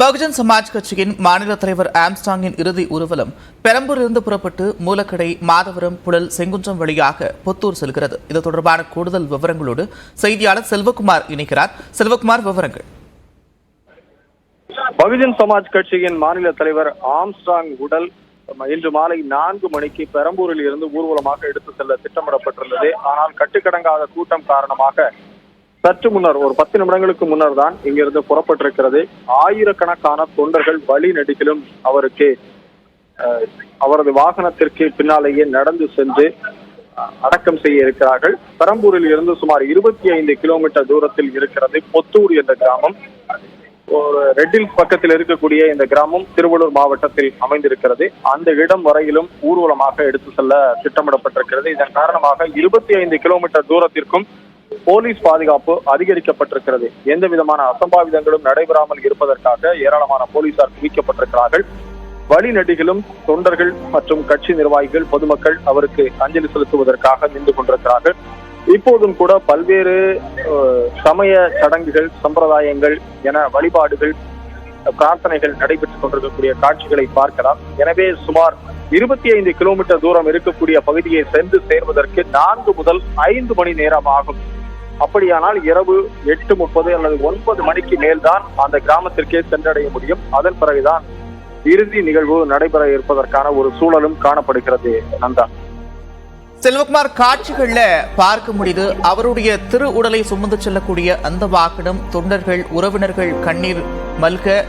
பகுஜன் சமாஜ் கட்சியின் மாநில தலைவர் ஆம்ஸ்டாங்கின் இறுதி ஊர்வலம் பெரம்பூரிலிருந்து புறப்பட்டு மூலக்கடை, மாதவரம், புழல், செங்குன்றம் வழியாக புத்தூர் செல்கிறது. இது தொடர்பான கூடுதல் விவரங்களோடு செய்தியாளர் செல்வகுமார் இணைக்கிறார். செல்வகுமார், விவரங்கள். பகுஜன் சமாஜ் கட்சியின் மாநில தலைவர் ஆம்ஸ்டாங் உடல் இன்று மாலை 4 மணிக்கு பெரம்பூரில் இருந்து ஊர்வலமாக எடுத்து செல்ல திட்டமிடப்பட்டுள்ளது. ஆனால் கட்டுக்கடங்காத கூட்டம் காரணமாக சற்று முன்னர் ஒரு 10 நிமிடங்களுக்கு முன்னர் தான் இங்கிருந்து புறப்பட்டிருக்கிறது. ஆயிரக்கணக்கான தொண்டர்கள் வழி நெடுகிலும் அவரது வாகனத்திற்கு பின்னாலேயே நடந்து சென்று அடக்கம் செய்ய இருக்கிறார்கள். பெரம்பூரில் இருந்து சுமார் 25 கிலோமீட்டர் தூரத்தில் இருக்கிறது பொத்தூர் என்ற கிராமம். ஒரு ரெட்டில்ஸ் பக்கத்தில் இருக்கக்கூடிய இந்த கிராமம் திருவள்ளூர் மாவட்டத்தில் அமைந்திருக்கிறது. அந்த இடம் வரையிலும் ஊர்வலமாக எடுத்து செல்ல திட்டமிடப்பட்டிருக்கிறது. இதன் காரணமாக 25 கிலோமீட்டர் தூரத்திற்கும் போலீஸ் பாதுகாப்பு அதிகரிக்கப்பட்டிருக்கிறது. எந்த விதமான அசம்பாவிதங்களும் நடைபெறாமல் இருப்பதற்காக ஏராளமான போலீசார் குவிக்கப்பட்டிருக்கிறார்கள். வழிநெடுகிலும் தொண்டர்கள் மற்றும் கட்சி நிர்வாகிகள், பொதுமக்கள் அவருக்கு அஞ்சலி செலுத்துவதற்காக நின்று கொண்டிருக்கிறார்கள். இப்போதும் கூட பல்வேறு சமய சடங்குகள், சம்பிரதாயங்கள் என வழிபாடுகள், பிரார்த்தனைகள் நடைபெற்றுக் கொண்டிருக்கக்கூடிய காட்சிகளை பார்க்கலாம். எனவே சுமார் 25 கிலோமீட்டர் தூரம் இருக்கக்கூடிய பகுதியை சென்று சேர்வதற்கு 4 முதல் 5 மணி நேரம் ஆகும். அப்படியானால் இரவு 8:30 அல்லது 9 மணிக்கு மேல்தான் அந்த கிராமத்திற்கே சென்றடைய முடியும். அதன் பிறகுதான் இறுதி நிகழ்வு நடைபெற இருப்பதற்கான ஒரு சூழலும் காணப்படுகிறது. நந்தா, செல்வகுமார், காட்சிகள்ல பார்க்க முடியுது. அவருடைய திரு உடலை சுமந்து செல்லக்கூடிய அந்த வாகனம் தொண்டர்கள், உறவினர்கள் கண்ணீர் மல்க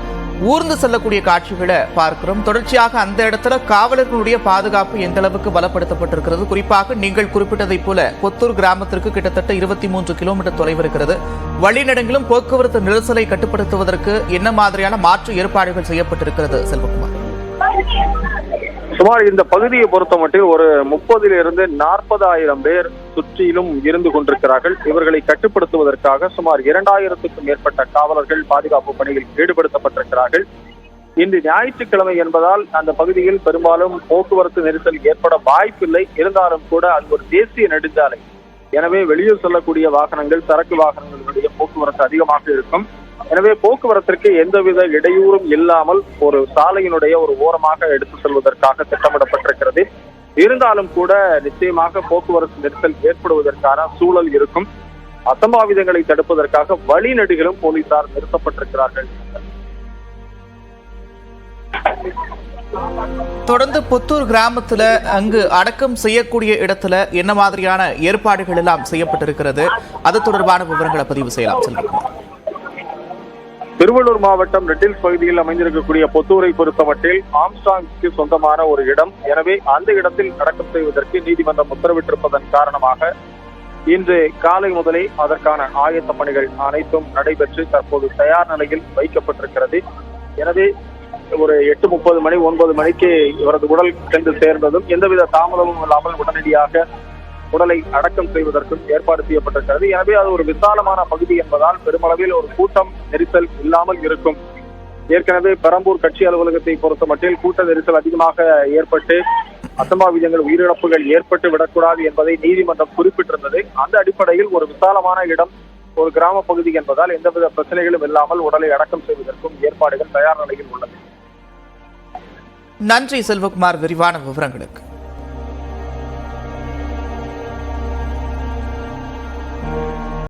ஊர்ந்து செல்லக்கூடிய காட்சிகளை பார்க்கிறோம். தொடர்ச்சியாக அந்த இடத்துல காவலர்களுடைய பாதுகாப்பு எந்த அளவுக்கு பலப்படுத்தப்பட்டிருக்கிறது? குறிப்பாக நீங்கள் குறிப்பிட்டதை போல கொத்தூர் கிராமத்திற்கு கிட்டத்தட்ட 23 கிலோமீட்டர் தொலைவு இருக்கிறது. வழிநெடுங்கிலும் போக்குவரத்து நெரிசலை கட்டுப்படுத்துவதற்கு என்ன மாதிரியான மாற்று ஏற்பாடுகள் செய்யப்பட்டிருக்கிறது செல்வகுமார்? சுமார் இந்த பகுதியை பொறுத்த மட்டும் ஒரு 30,000 to 40,000 பேர் சுற்றிலும் இருந்து கொண்டிருக்கிறார்கள். இவர்களை கட்டுப்படுத்துவதற்காக சுமார் 2,000க்கும் மேற்பட்ட காவலர்கள் பாதுகாப்பு பணியில் ஈடுபடுத்தப்பட்டிருக்கிறார்கள். இன்று ஞாயிற்றுக்கிழமை என்பதால் அந்த பகுதியில் பெரும்பாலும் போக்குவரத்து நெரிசல் ஏற்பட வாய்ப்பில்லை. இருந்தாலும் கூட அது ஒரு தேசிய நெடுஞ்சாலை. எனவே வெளியே செல்லக்கூடிய வாகனங்கள், சரக்கு வாகனங்களுடைய போக்குவரத்து அதிகமாக இருக்கும். எனவே போக்குவரத்திற்கு எந்தவித இடையூறும் இல்லாமல் ஒரு சாலையினுடைய ஒரு ஓரமாக எடுத்து செல்வதற்காக திட்டமிடப்பட்டிருக்கிறது. இருந்தாலும் கூட நிச்சயமாக போக்குவரத்து நெரிசல் ஏற்படுவதற்கான சூழல் இருக்கும். அசம்பாவிதங்களை தடுப்பதற்காக வழிநெடுகிலும் போலீசார் நிறுத்தப்பட்டிருக்கிறார்கள். தொடர்ந்து புத்தூர் கிராமத்துல அங்கு அடக்கம் செய்யக்கூடிய இடத்துல என்ன மாதிரியான ஏற்பாடுகள் எல்லாம் செய்யப்பட்டிருக்கிறது? அது தொடர்பான விவரங்களை பதிவு செய்யலாம் செல்வகுமார். திருவள்ளூர் மாவட்டம் ரெட்டில்ஸ் பகுதியில் அமைந்திருக்கக்கூடிய பொத்தூரை பொறுத்தமட்டில் ஆம்ஸ்டாங்க்கு சொந்தமான ஒரு இடம். எனவே அந்த இடத்தில் அடக்கம் செய்வதற்கு நீதிமன்றம் உத்தரவிட்டிருப்பதன் காரணமாக இன்று காலை முதலே அதற்கான ஆயத்த பணிகள் அனைத்தும் நடைபெற்று தற்போது தயார் நிலையில் வைக்கப்பட்டிருக்கிறது. எனவே ஒரு 8:30 மணி 9 மணிக்கு இவரது உடல் சென்று சேர்ந்ததும் எந்தவித தாமதமும் இல்லாமல் உடனடியாக உடலை அடக்கம் செய்வதற்கும் ஏற்பாடு செய்யப்பட்டிருக்கிறது. எனவே அது ஒரு விசாலமான பகுதி என்பதால் பெருமளவில் ஒரு கூட்டம் நெரிசல் இல்லாமல் இருக்கும். ஏற்கனவே பெரம்பூர் கட்சி அலுவலகத்தை பொறுத்த மட்டில் கூட்ட நெரிசல் அதிகமாக ஏற்பட்டு அசம்பாவிதங்கள், உயிரிழப்புகள் ஏற்பட்டு விடக்கூடாது என்பதை நீதிமன்றம் குறிப்பிட்டிருந்தது. அந்த அடிப்படையில் ஒரு விசாலமான இடம், ஒரு கிராம பகுதி என்பதால் எந்தவித பிரச்சனைகளும் இல்லாமல் உடலை அடக்கம் செய்வதற்கும் ஏற்பாடுகள் தயார் நிலையில் உள்ளது. நன்றி செல்வகுமார், விரிவான விவரங்களுக்கு.